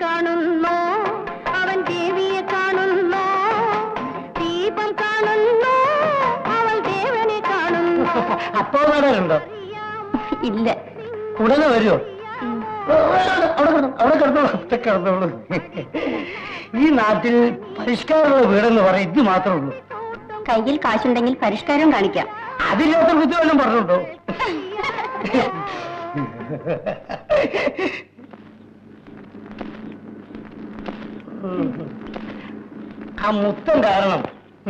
കാണുന്നു, അവൻ ദേവിയെ കാണുന്നു, ദീപം കാണുന്നു, അവൾ ദേവനെ കാണുന്നു. അപ്പോ നാടകമുണ്ടോ? ഇല്ല. ഉടനെ വരുമോ? അവിടെ കിടന്നോളൂ. ഈ നാട്ടിൽ പരിഷ്കാരമുള്ള വീടെന്ന് പറയും ഇത് മാത്രമേ ഉള്ളൂ. കയ്യിൽ കാശുണ്ടെങ്കിൽ പരിഷ്കാരം കാണിക്കാം. അതില്ലാത്ത കുറ്റം പറഞ്ഞുണ്ടോ? ആ മുത്തം കാരണം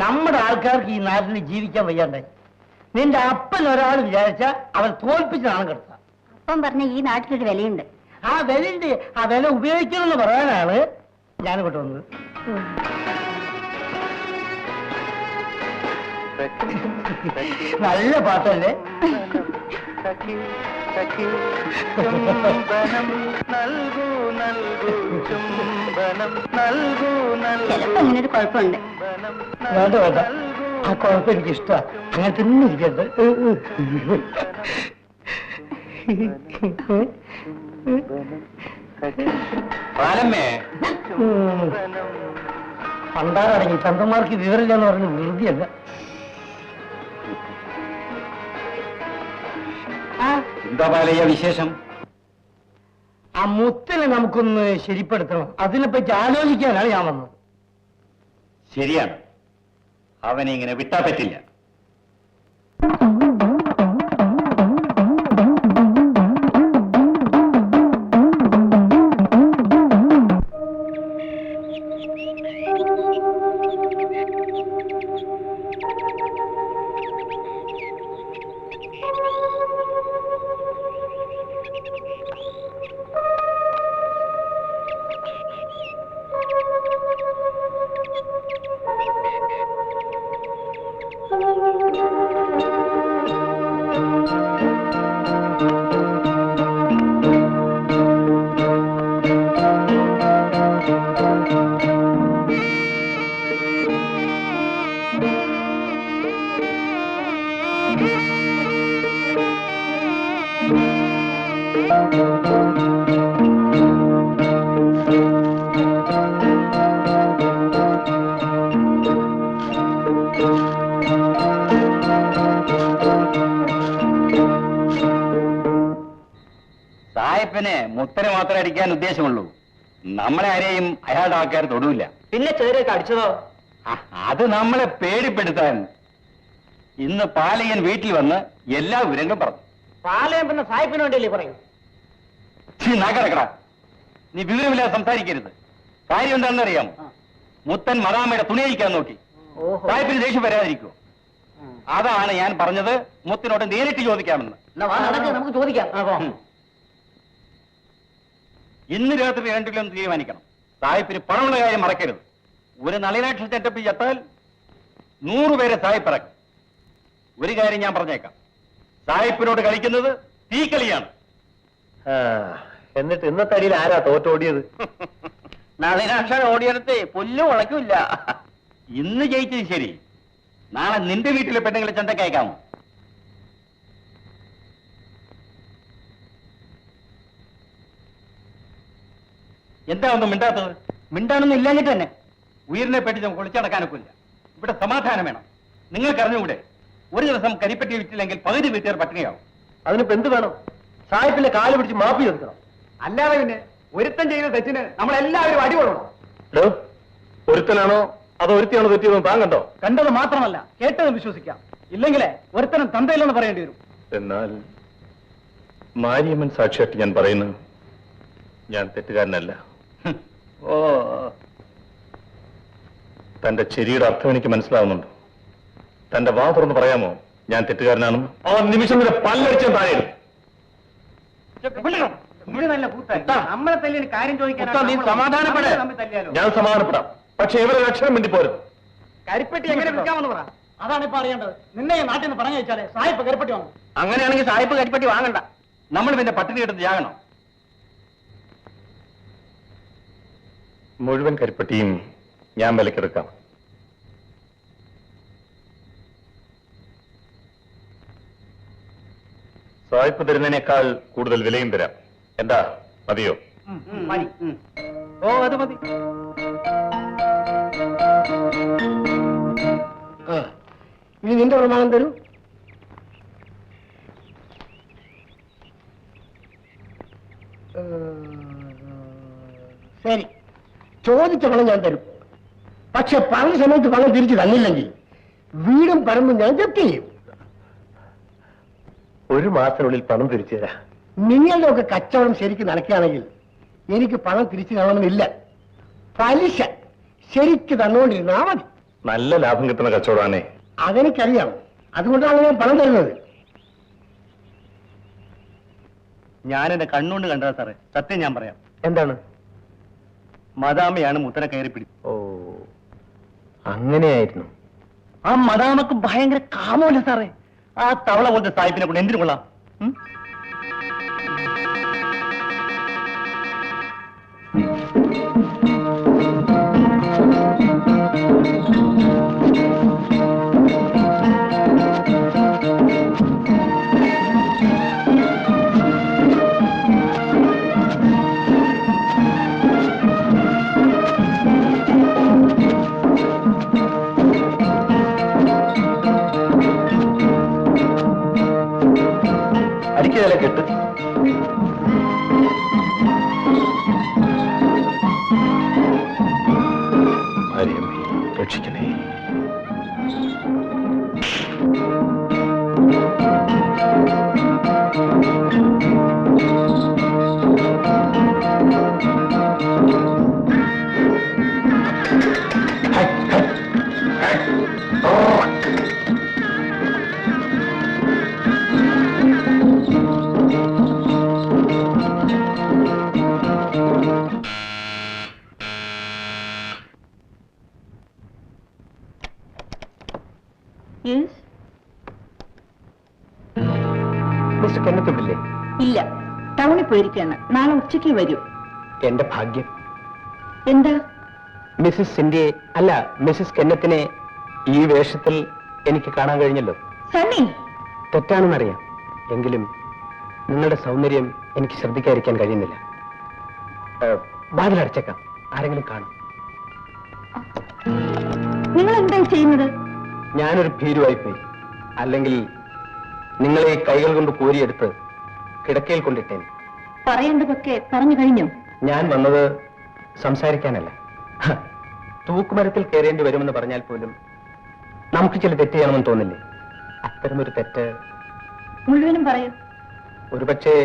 നമ്മുടെ ആൾക്കാർക്ക് ഈ നാട്ടിൽ ജീവിക്കാൻ വയ്യാണ്ടായി. നിന്റെ അപ്പൻ ഒരാൾ വിചാരിച്ച അവൻ തോൽപ്പിച്ച് നാണം കിടത്താം. അപ്പം പറഞ്ഞ ഈ നാട്ടിലൊരു വിലയുണ്ട്. ആ വിലയുണ്ട്. ആ വില ഉപയോഗിക്കണമെന്ന് പറയാനാണ് ഞാനിങ്ങോട്ട് വന്നത്. നല്ല പാട്ടല്ലേ? ചിലപ്പോ ഇങ്ങനൊരു കുഴപ്പമുണ്ട്. വേണ്ട വേണ്ട, ആ കുഴപ്പം എനിക്ക് ഇഷ്ടമാണ്. അങ്ങനെ തന്നെ ഇരിക്കട്ടെ. പണ്ടാറടങ്ങി ചന്തന്മാർക്ക് വിവരമില്ലെന്ന് പറഞ്ഞ് വെറുതെയല്ല. എന്താ പാലയ്യ വിശേഷം? ആ മുത്തിനെ നമുക്കൊന്ന് ശരിപ്പെടുത്തണം. അതിനെപ്പറ്റി ആലോചിക്കാനാണ് ഞാൻ വന്നത്. ശരിയാണ്, അവനെ ഇങ്ങനെ വിട്ടാ പറ്റില്ല. സായിപ്പിന് മുത്തനെ മാത്രമേ അടിക്കാൻ ഉദ്ദേശമുള്ളൂ. നമ്മളെ ആരെയും അയാളുടെ ആൾക്കാർ തൊടൂല്ല. പിന്നെ ചേരൊക്കെ അടിച്ചതോ? അത് നമ്മളെ പേടിപ്പെടുത്താൻ. ഇന്ന് പാലയൻ വീട്ടിൽ വന്ന് എല്ലാ വിവരങ്ങളും പറഞ്ഞു. പാലയം പിന്നെ സായിപ്പിന് വേണ്ടിയല്ലേ പറയൂ? നാക്കടക്കട, നീ വിവരമില്ലാതെ സംസാരിക്കരുത്. കാര്യം എന്താണെന്ന് അറിയാമോ? മുത്തൻ മറാമയുടെ തുണി അഴിക്കാൻ നോക്കി. സായിപ്പിന് ദേഷ്യം വരാതിരിക്കുമോ? അതാണ് ഞാൻ പറഞ്ഞത് മുത്തിനോട് നേരിട്ട് ചോദിക്കാമെന്ന്. നമുക്ക് ചോദിക്കാം. ഇന്ന് രാത്രി രണ്ടിലൊന്ന് തീരുമാനിക്കണം. സായിപ്പിന് പണമുള്ള കാര്യം മറക്കരുത്. ഒരു നളിനാക്ഷ ചെറ്റപ്പ് ചത്താൽ 100 പേരെ സായിപ്പിറക്കും. ഒരു കാര്യം ഞാൻ പറഞ്ഞേക്കാം, സായിപ്പിനോട് കളിക്കുന്നത് തീക്കളിയാണ്. എന്നിട്ട് ഇന്നത്തെ അടിയിൽ ആരാ തോറ്റോടിയത്? നളിനാക്ഷ ഓടിയെടുത്ത് പുല്ല് ഉളക്കില്ല. ഇന്ന് ജയിച്ചത് ശരി, നാളെ നിന്റെ വീട്ടിലെ പെണ്ണുങ്ങളെ ചന്തക്കയക്കാമോ? എന്താ ഒന്നും മിണ്ടാത്തത്? മിണ്ടാനൊന്നും ഇല്ലാഞ്ഞിട്ട് തന്നെ. ഉയരിനെ പറ്റി നമുക്ക് ഒളിച്ചടക്കാനൊക്കില്ല. ഇവിടെ സമാധാനം വേണം. നിങ്ങൾക്കറിഞ്ഞൂടെ, ഒരു ദിവസം കരിപ്പറ്റി വിറ്റില്ലെങ്കിൽ പകുതി വീട്ടുകാർ പട്ടിണിയാവും. അതിനിപ്പോ എന്ത് വേണം? സായിപ്പിന്റെ കാല് പിടിച്ച് മാപ്പി ചോദിക്കണം. അല്ലാതെ പിന്നെ ഒരുത്തൻ ചെയ്യുന്ന തെറ്റിന് നമ്മളെല്ലാവരും അടികൊള്ളണം. ഒരുത്തനാണോ അതോ ഒരുത്തിയാണോ തെറ്റിയതെന്ന് താൻ കണ്ടോ? കണ്ടത് മാത്രമല്ല, കേട്ടതും വിശ്വസിക്കാം. ഇല്ലെങ്കിലേ ഒരുത്തനും തന്തയില്ലെന്ന് പറയേണ്ടി വരും. എന്നാൽ മാരിയമ്മൻ സാക്ഷിയായിട്ട് ഞാൻ പറയുന്നു, ഞാൻ തെറ്റുകാരനല്ല. ഓ, തന്റെ ചെരിയുടെ അർത്ഥം എനിക്ക് മനസ്സിലാവുന്നുണ്ട്. തന്റെ വാ തുറന്ന് പറയാമോ ഞാൻ തെറ്റുകാരനാണെന്ന്? ആ നിമിഷം വരെ പല്ലടിച്ചാൽ താഴെ. നമ്മളെ തല്ലിന് കാര്യം ചോദിക്കാൻ ഞാൻ സമാധാനപ്പെടാം, പക്ഷെ ഇവരെ അക്ഷരം വേണ്ടി പോരുത്. കരിപ്പെട്ടി എങ്ങനെ വിൽക്കാമെന്ന് പറ. അതാണ് ഇപ്പൊ അറിയേണ്ടത്. നിന്നെ ഈ നാട്ടിൽ നിന്ന് പറഞ്ഞു വെച്ചാലേ സായിപ്പ് കരിപ്പെട്ടി വാങ്ങും. അങ്ങനെയാണെങ്കിൽ സായിപ്പ് കരിപ്പറ്റി വാങ്ങണ്ട. നമ്മൾ പിന്നെ പട്ടിണി എടുത്ത് ജാകണം. മുഴുവൻ കരിപ്പട്ടിയും ഞാൻ വിലക്കെടുക്കാം. സായിപ്പ് തരുന്നതിനേക്കാൾ കൂടുതൽ വിലയും തരാം. എന്താ, മതിയോ? മതി. ഓ അത് മതി. ഇനി നിന്റെ പ്രമാണം തരൂ. ശരി, ചോദിച്ച പണം ഞാൻ തരും. പക്ഷെ പറഞ്ഞ സമയത്ത് പണം തിരിച്ചു തന്നില്ലെങ്കിൽ വീടും പറമ്പും ഞാൻ ജപ്തി ചെയ്യും. 1 മാസത്തിനുള്ളിൽ പണം തിരിച്ചു തരാം. നിങ്ങളുടെ ഒക്കെ കച്ചവടം ശരിക്കും നടക്കുകയാണെങ്കിൽ എനിക്ക് പണം തിരിച്ചു തരണമെന്നില്ല. പലിശ ശരിക്ക് തന്നുകൊണ്ടിരുന്നാ മതി. നല്ല ലാഭം കിട്ടുന്ന കച്ചവടമാണേ. അതെനിക്കറിയാം, അതുകൊണ്ടാണ് ഞാൻ പണം തരുന്നത്. ഞാൻ എന്റെ കണ്ണുകൊണ്ട് കണ്ടതാ സാറേ, സത്യം ഞാൻ പറയാം. എന്താണ്? മദാമയാണ് മുത്തനെ കയറി പിടിച്ചത്. ഓ, അങ്ങനെയായിരുന്നു. ആ മദാമക്ക് ഭയങ്കര കാമമല്ല സാറേ. ആ തവള പോലത്തെ സാഹിബിനെ കൊണ്ട് എന്തിനു കൊള്ളാം? അടിക്കതല്ല കെട്ട്. രക്ഷിക്കണേ. മിസ്റ്റർ കെന്നത്തുണ്ടില്ലേ? ഇല്ല, ടൗണിൽ പോയിരിക്കാണ്. നാളെ ഉച്ചയ്ക്ക് വരൂ. എന്റെ ഭാഗ്യം. എന്താ? മിസ്സിസ് സിന്ധ്യയെ അല്ല മിസ്സിസ് കെന്നത്തിനെ ഈ വേഷത്തിൽ എനിക്ക് കാണാൻ കഴിഞ്ഞല്ലോ. സണ്ണി, തെറ്റാണെന്നറിയാം, എങ്കിലും നിങ്ങളുടെ സൗന്ദര്യം എനിക്ക് ശ്രദ്ധിക്കാതിരിക്കാൻ കഴിയുന്നില്ല. വാതിലടച്ചേക്കാം, ആരെങ്കിലും കാണും. നിങ്ങൾ എന്താ ചെയ്യുന്നത്? ഞാനൊരു ഭീരുവായി പോയി. അല്ലെങ്കിൽ നിങ്ങളെ കൈകൾ കൊണ്ട് കോരിയെടുത്ത് കിടക്കയിൽ കൊണ്ടിട്ടേൻ. പറയേണ്ടതൊക്കെ പറഞ്ഞു കഴിഞ്ഞു. ഞാൻ വന്നത് സംസാരിക്കാനല്ല. തൂക്കുമരത്തിൽ കയറേണ്ടി വരുമെന്ന് പറഞ്ഞാൽ പോലും നമുക്ക് ചില തെറ്റ് ചെയ്യണമെന്ന് തോന്നില്ലേ? അത്തരമൊരു തെറ്റ് മുഴുവനും പറയൂ. ഒരുപക്ഷെ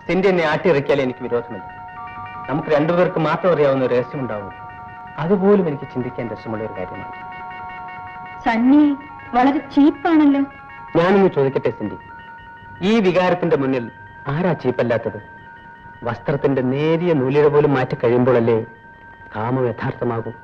സിന്ധ്യ എന്നെ ആട്ടിയിറക്കിയാൽ എനിക്ക് വിരോധമില്ല. നമുക്ക് രണ്ടുപേർക്ക് മാത്രം അറിയാവുന്ന ഒരു രഹസ്യമുണ്ടാവും. അതുപോലും എനിക്ക് ചിന്തിക്കാൻ രസമുള്ള ഒരു കാര്യമാണ്. സണ്ണി വളരെ ചീപ്പാണല്ലോ. ഞാനൊന്ന് ചോദിക്കട്ടെ സിന്ധ്യ, ഈ വികാരത്തിന്റെ മുന്നിൽ ആരാ ചീപ്പല്ലാത്തത്? വസ്ത്രത്തിന്റെ നേരിയ നൂലിഴ പോലും മാറ്റി കഴിയുമ്പോഴല്ലേ കാമം യഥാർത്ഥമാകും.